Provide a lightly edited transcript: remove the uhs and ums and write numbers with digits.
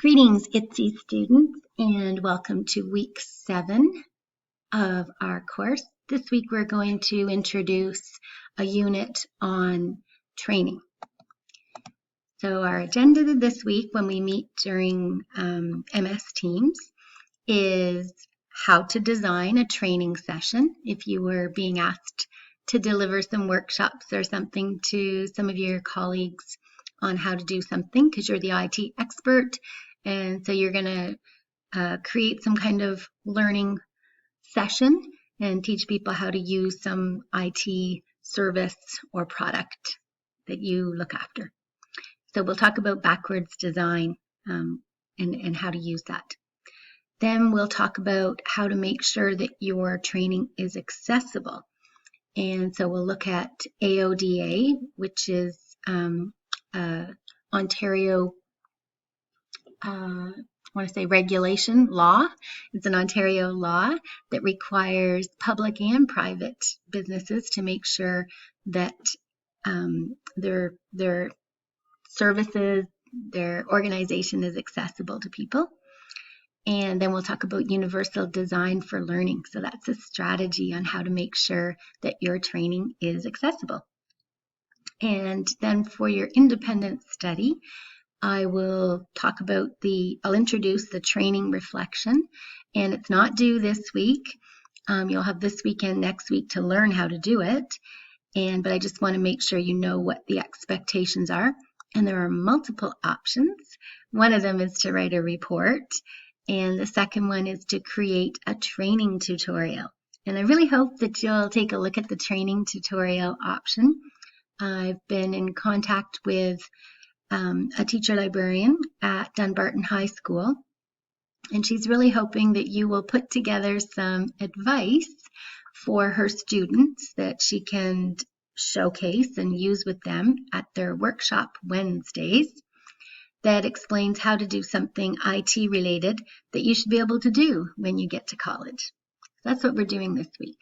Greetings, ITCE students, and welcome to week 7 of our course. This week we're going to introduce a unit on training. So our agenda this week when we meet during MS Teams is how to design a training session. If you were being asked to deliver some workshops or something to some of your colleagues on how to do something because you're the IT expert, and so you're going to create some kind of learning session and teach people how to use some IT service or product that you look after. So we'll talk about backwards design and how to use that. Then we'll talk about how to make sure that your training is accessible. And so we'll look at AODA, which is Ontario regulation law. It's an Ontario law that requires public and private businesses to make sure that their services, their organization is accessible to people. And then we'll talk about universal design for learning. So that's a strategy on how to make sure that your training is accessible. And then for your independent study, I will talk about I'll introduce the training reflection, and it's not due this week. You'll have this weekend, next week to learn how to do it. But I just want to make sure you know what the expectations are. And there are multiple options. One of them is to write a report, and the second one is to create a training tutorial. And I really hope that you'll take a look at the training tutorial option. I've been in contact with a teacher librarian at Dunbarton High School, and she's really hoping that you will put together some advice for her students that she can showcase and use with them at their workshop Wednesdays that explains how to do something IT related that you should be able to do when you get to college. That's what we're doing this week.